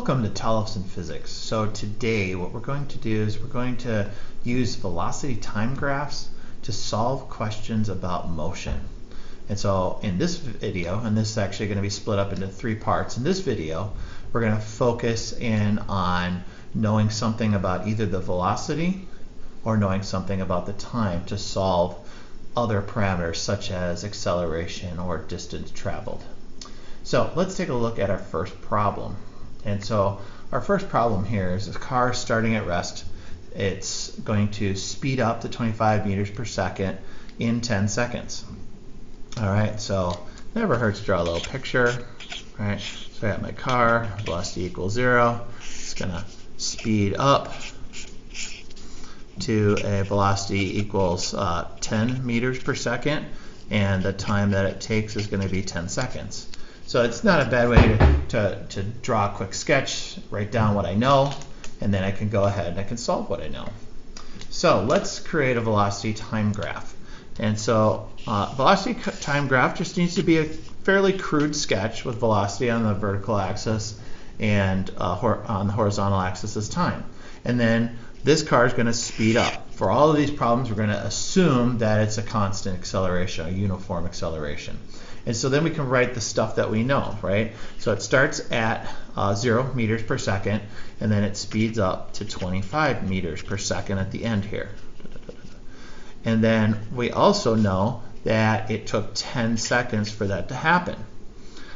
Welcome to Tollefson Physics. So today what we're going to do is we're going to use velocity time graphs to solve questions about motion. And so in this video, and this is actually going to be split up into 3 parts, in this video we're going to focus in on knowing something about either the velocity or knowing something about the time to solve other parameters such as acceleration or distance traveled. So let's take a look at our first problem. And so our first problem here is a car starting at rest. It's going to speed up to 25 meters per second in 10 seconds. All right, so never hurts to draw a little picture. All right, so I got my car, velocity equals 0. It's gonna speed up to a velocity equals 10 meters per second, and the time that it takes is going to be 10 seconds. So it's not a bad way to draw a quick sketch, write down what I know, and then I can go ahead and I can solve what I know. So let's create a velocity time graph. And so velocity time graph just needs to be a fairly crude sketch with velocity on the vertical axis and on the horizontal axis is time. And then this car is going to speed up. For all of these problems, we're going to assume that it's a constant acceleration, a uniform acceleration. And so then we can write the stuff that we know, right? So it starts at 0 meters per second, and then it speeds up to 25 meters per second at the end here. And then we also know that it took 10 seconds for that to happen.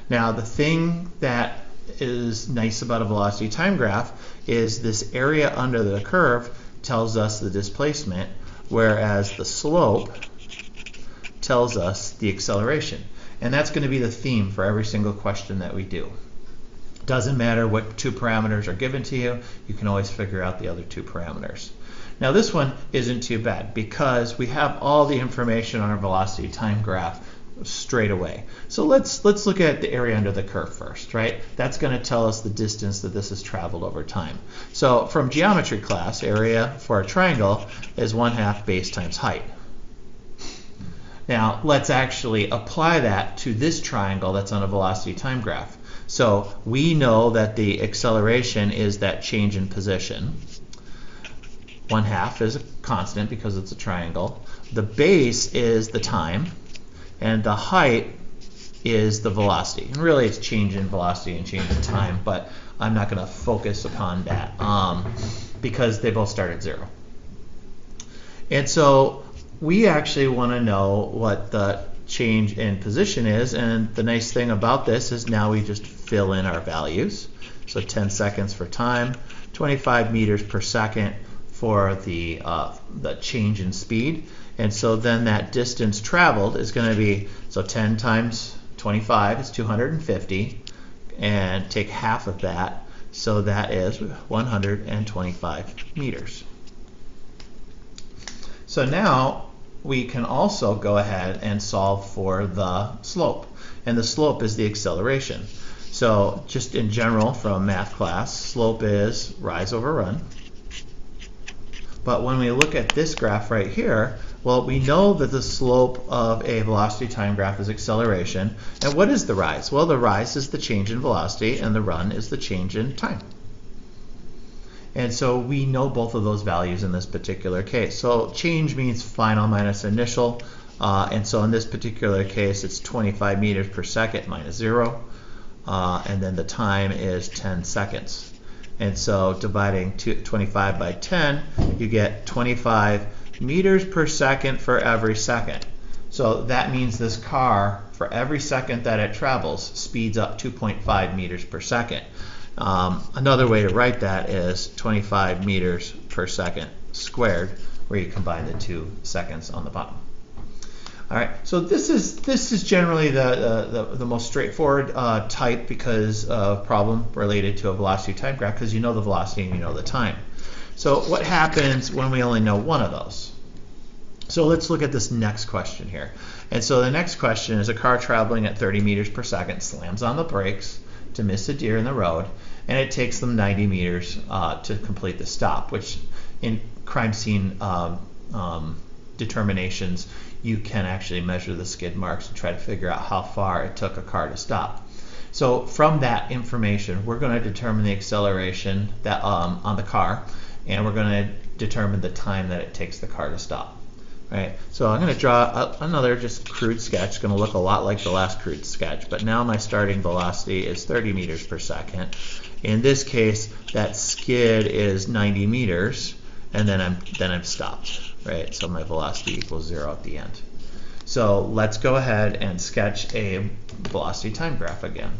Now, the thing that is nice about a velocity time graph is this area under the curve tells us the displacement, whereas the slope tells us the acceleration. And that's going to be the theme for every single question that we do. Doesn't matter what 2 parameters are given to you, you can always figure out the other 2 parameters. Now this one isn't too bad because we have all the information on our velocity time graph straight away. So let's look at the area under the curve first, right? That's going to tell us the distance that this has traveled over time. So from geometry class, area for a triangle is 1/2 base times height. Now let's actually apply that to this triangle that's on a velocity time graph. So we know that the acceleration is that change in position. 1/2 is a constant because it's a triangle. The base is the time, and the height is the velocity. And really it's change in velocity and change in time, but I'm not going to focus upon that because they both start at 0. And so we actually want to know what the change in position is, and the nice thing about this is now we just fill in our values. So 10 seconds for time, 25 meters per second for the change in speed, and so then that distance traveled is going to be, so 10 times 25 is 250, and take half of that, so that is 125 meters. So now we can also go ahead and solve for the slope, and the slope is the acceleration. So just in general from math class, slope is rise over run. But when we look at this graph right here, well, we know that the slope of a velocity time graph is acceleration. And what is the rise? Well, the rise is the change in velocity, and the run is the change in time. And so we know both of those values in this particular case. So change means final minus initial. And so in this particular case, it's 25 meters per second minus 0. And then the time is 10 seconds. And so dividing 25 by 10, you get 25 meters per second for every second. So that means this car, for every second that it travels, speeds up 2.5 meters per second. Another way to write that is 25 meters per second squared, where you combine the 2 seconds on the bottom. All right, so this is generally the most straightforward type because of problem related to a velocity time graph, because you know the velocity and you know the time. So what happens when we only know one of those? So let's look at this next question here. And so the next question is a car traveling at 30 meters per second slams on the brakes to miss a deer in the road, and it takes them 90 meters to complete the stop, which in crime scene determinations, you can actually measure the skid marks and try to figure out how far it took a car to stop. So from that information, we're going to determine the acceleration that on the car, and we're going to determine the time that it takes the car to stop. Right? So I'm going to draw another just crude sketch. It's going to look a lot like the last crude sketch, but now my starting velocity is 30 meters per second. In this case, that skid is 90 meters, and then I'm stopped. Right? So my velocity equals 0 at the end. So let's go ahead and sketch a velocity time graph again.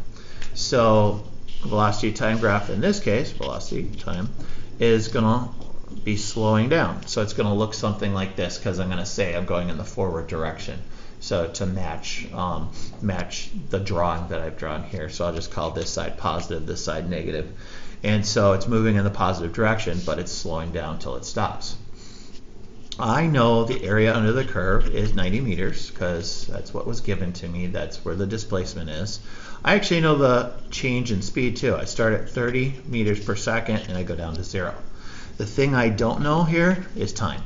So velocity time graph in this case, velocity time, is going to be slowing down. So it's going to look something like this, because I'm going to say I'm going in the forward direction. So to match the drawing that I've drawn here. So I'll just call this side positive, this side negative. And so it's moving in the positive direction, but it's slowing down till it stops. I know the area under the curve is 90 meters because that's what was given to me. That's where the displacement is. I actually know the change in speed too. I start at 30 meters per second and I go down to 0. The thing I don't know here is time.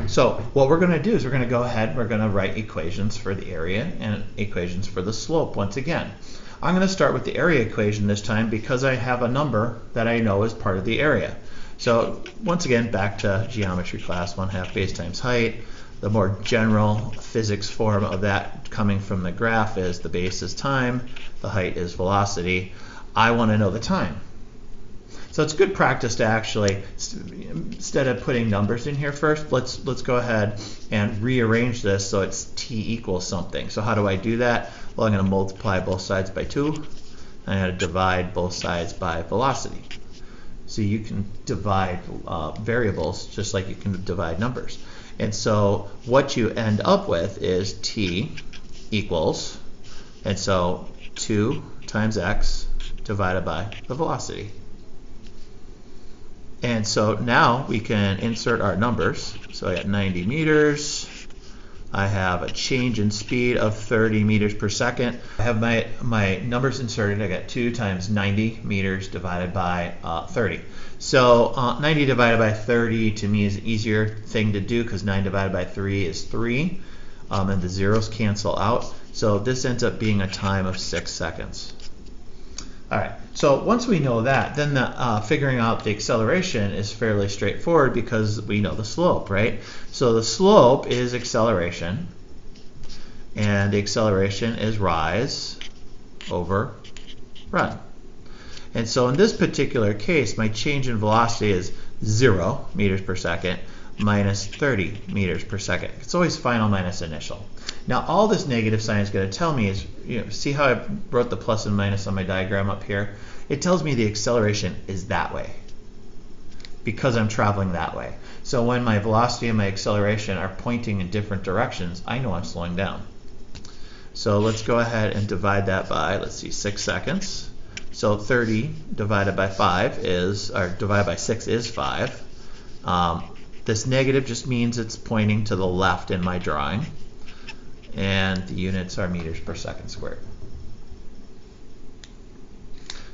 So what we're going to do is we're going to go ahead and we're going to write equations for the area and equations for the slope once again. I'm going to start with the area equation this time because I have a number that I know is part of the area. So once again, back to geometry class, 1/2 base times height. The more general physics form of that coming from the graph is the base is time, the height is velocity. I want to know the time. So it's good practice to actually, instead of putting numbers in here first, let's go ahead and rearrange this so it's t equals something. So how do I do that? Well, I'm going to multiply both sides by 2. I'm going to divide both sides by velocity. So you can divide variables just like you can divide numbers. And so what you end up with is t equals, and so 2 times x divided by the velocity. And so now we can insert our numbers. So I got 90 meters. I have a change in speed of 30 meters per second. I have my numbers inserted. I got 2 times 90 meters divided by 30. So 90 divided by 30 to me is an easier thing to do because 9 divided by 3 is 3. And the zeros cancel out. So this ends up being a time of 6 seconds. All right, so once we know that, then figuring out the acceleration is fairly straightforward because we know the slope, right? So the slope is acceleration, and the acceleration is rise over run. And so in this particular case, my change in velocity is 0 meters per second minus 30 meters per second. It's always final minus initial. Now all this negative sign is going to tell me is, see how I wrote the plus and minus on my diagram up here? It tells me the acceleration is that way because I'm traveling that way. So when my velocity and my acceleration are pointing in different directions, I know I'm slowing down. So let's go ahead and divide that by, let's see, 6 seconds. So 30 divided by 5 is, or divided by 6 is 5. This negative just means it's pointing to the left in my drawing. And the units are meters per second squared.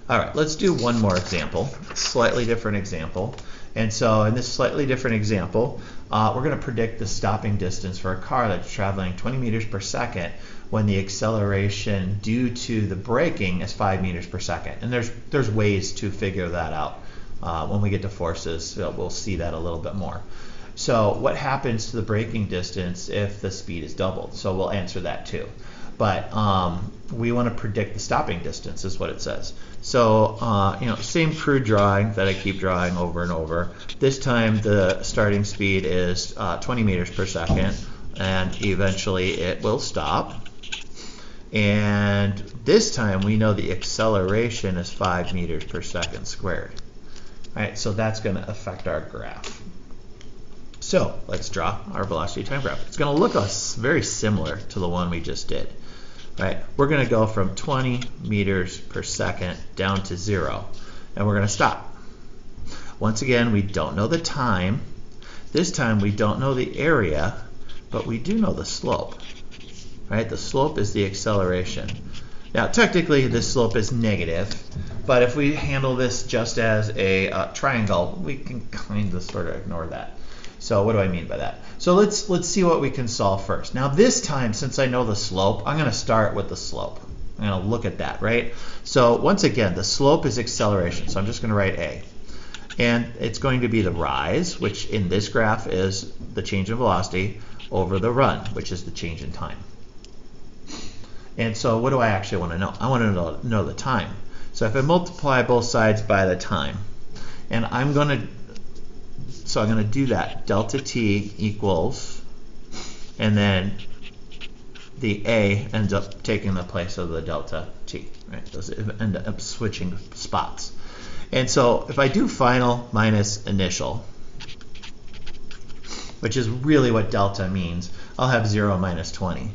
All right, let's do one more example, slightly different example. And so in this slightly different example, we're going to predict the stopping distance for a car that's traveling 20 meters per second when the acceleration due to the braking is 5 meters per second. And there's ways to figure that out. When we get to forces, we'll see that a little bit more. So what happens to the braking distance if the speed is doubled? So we'll answer that too. But we want to predict the stopping distance is what it says. So same crude drawing that I keep drawing over and over. This time the starting speed is 20 meters per second, and eventually it will stop. And this time we know the acceleration is 5 meters per second squared. All right, so that's going to affect our graph. So let's draw our velocity time graph. It's going to look very similar to the one we just did. Right? We're going to go from 20 meters per second down to 0, and we're going to stop. Once again, we don't know the time. This time we don't know the area, but we do know the slope. Right? The slope is the acceleration. Now technically this slope is negative, but if we handle this just as a triangle, we can kind of sort of ignore that. So what do I mean by that? So let's see what we can solve first. Now this time, since I know the slope, I'm going to start with the slope. I'm going to look at that, right? So once again, the slope is acceleration, so I'm just going to write A. And it's going to be the rise, which in this graph is the change in velocity, over the run, which is the change in time. And so what do I actually want to know? I want to know the time. So if I multiply both sides by the time, and I'm going to do that, delta t equals, and then the A ends up taking the place of the delta t, right? Those end up switching spots. And so if I do final minus initial, which is really what delta means, I'll have 0 minus 20.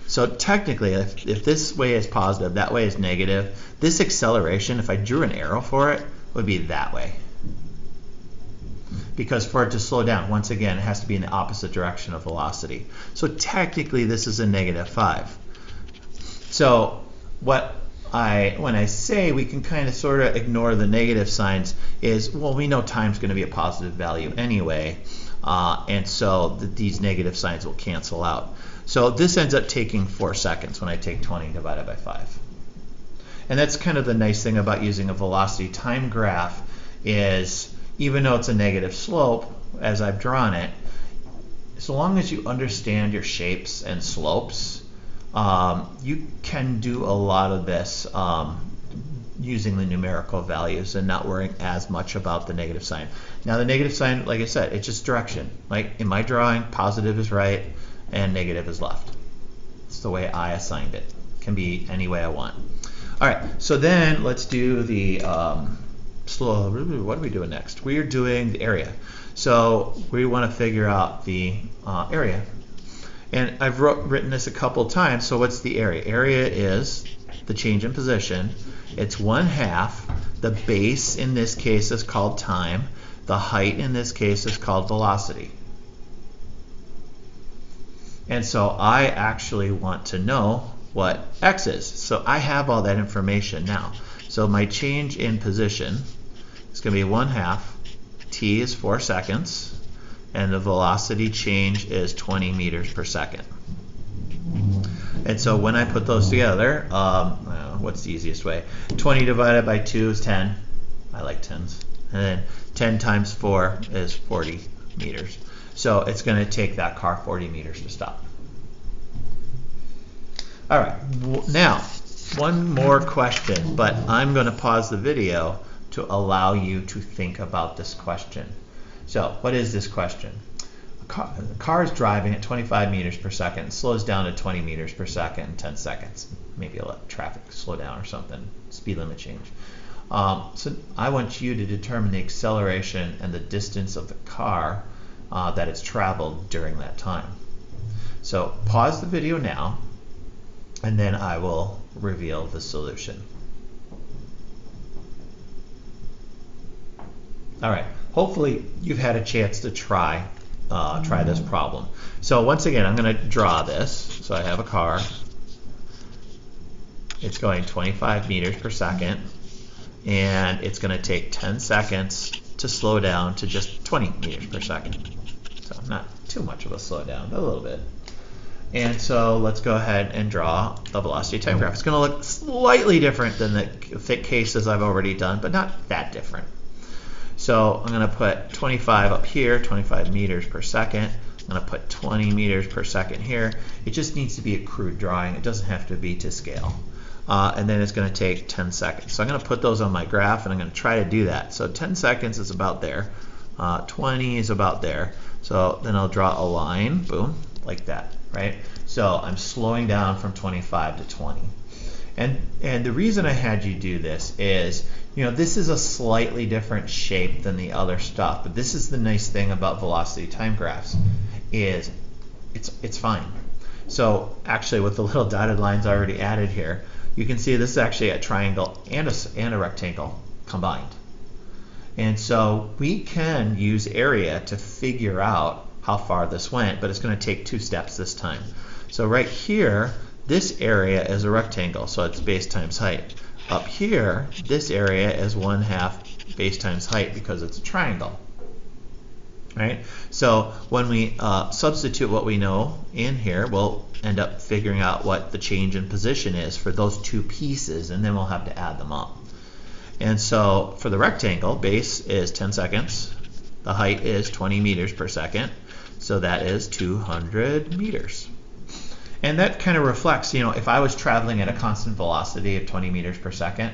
So technically, if this way is positive, that way is negative, this acceleration, if I drew an arrow for it, would be that way. Because for it to slow down, once again, it has to be in the opposite direction of velocity. So technically, this is a -5. So when I say we can kind of sort of ignore the negative signs is, well, we know time's going to be a positive value anyway, and so these negative signs will cancel out. So this ends up taking 4 seconds when I take 20 divided by 5. And that's kind of the nice thing about using a velocity time graph is, even though it's a negative slope, as I've drawn it, as long as you understand your shapes and slopes, you can do a lot of this using the numerical values and not worrying as much about the negative sign. Now the negative sign, like I said, it's just direction. Like in my drawing, positive is right and negative is left. It's the way I assigned it. It can be any way I want. All right, so then let's do the what are we doing next? We are doing the area. So we want to figure out the area. And I've written this a couple times, so what's the area? Area is the change in position. It's 1/2. The base in this case is called time. The height in this case is called velocity. And so I actually want to know what x is. So I have all that information now. So my change in position is going to be 1/2. T is 4 seconds. And the velocity change is 20 meters per second. And so when I put those together, what's the easiest way? 20 divided by 2 is 10. I like 10s. And then 10 times 4 is 40 meters. So it's going to take that car 40 meters to stop. All right, now one more question, but I'm going to pause the video to allow you to think about this question. So what is this question? A car is driving at 25 meters per second, slows down to 20 meters per second in 10 seconds. Maybe let traffic slow down or something, speed limit change. So I want you to determine the acceleration and the distance of the car that it's traveled during that time. So pause the video now, and then I will reveal the solution. All right, hopefully you've had a chance to try this problem. So once again, I'm going to draw this. So I have a car. It's going 25 meters per second, and it's going to take 10 seconds to slow down to just 20 meters per second. So not too much of a slowdown, but a little bit. And so let's go ahead and draw the velocity time graph. It's going to look slightly different than the thick cases I've already done, but not that different. So I'm going to put 25 up here, 25 meters per second. I'm going to put 20 meters per second here. It just needs to be a crude drawing. It doesn't have to be to scale. And then it's going to take 10 seconds. So I'm going to put those on my graph, and I'm going to try to do that. So 10 seconds is about there. 20 is about there. So then I'll draw a line, boom, like that, right? So I'm slowing down from 25 to 20. And the reason I had you do this is, this is a slightly different shape than the other stuff, but this is the nice thing about velocity time graphs, is it's fine. So actually, with the little dotted lines already added here, you can see this is actually a triangle and a rectangle combined. And so we can use area to figure out how far this went, but it's going to take 2 steps this time. So right here, this area is a rectangle, so it's base times height. Up here, this area is 1/2 base times height because it's a triangle. right? So when we substitute what we know in here, we'll end up figuring out what the change in position is for those two pieces, and then we'll have to add them up. And so for the rectangle, base is 10 seconds. The height is 20 meters per second. So that is 200 meters. And that kind of reflects, you know, if I was traveling at a constant velocity of 20 meters per second,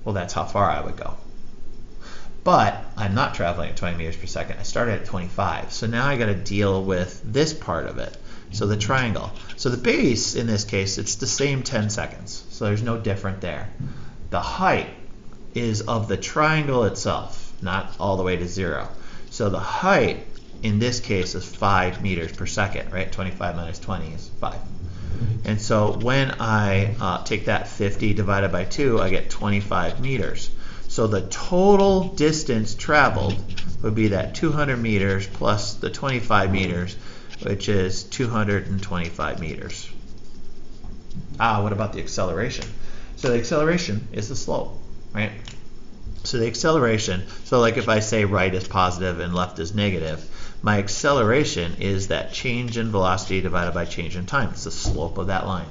well, that's how far I would go. But I'm not traveling at 20 meters per second. I started at 25. So now I got to deal with this part of it. So the triangle. So the base, in this case, it's the same 10 seconds. So there's no different there. The height is of the triangle itself, not all the way to 0. So the height in this case is 5 meters per second, right? 25 minus 20 is 5. And so when I take that 50 divided by 2, I get 25 meters. So the total distance traveled would be that 200 meters plus the 25 meters, which is 225 meters. What about the acceleration? So the acceleration is the slope, right? So the acceleration, so like if I say right is positive and left is negative, my acceleration is that change in velocity divided by change in time. It's the slope of that line.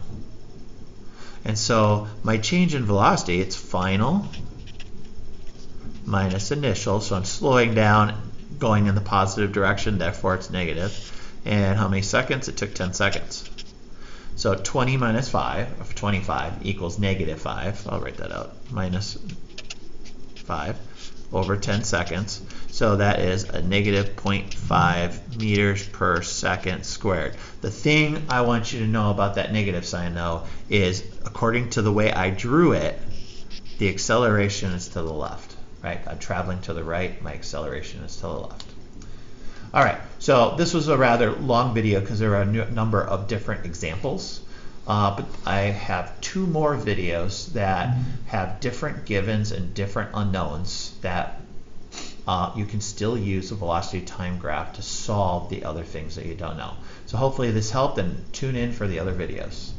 And so my change in velocity, it's final minus initial. So I'm slowing down, going in the positive direction, therefore it's negative. And how many seconds? It took 10 seconds. So 20 minus 5, of 25, equals negative 5. I'll write that out. Minus 5 over 10 seconds. So that is a negative 0.5 meters per second squared. The thing I want you to know about that negative sign, though, is according to the way I drew it, the acceleration is to the left, right? I'm traveling to the right, my acceleration is to the left. All right, so this was a rather long video because there are a number of different examples. But I have 2 more videos that have different givens and different unknowns that you can still use a velocity time graph to solve the other things that you don't know. So hopefully this helped, and tune in for the other videos.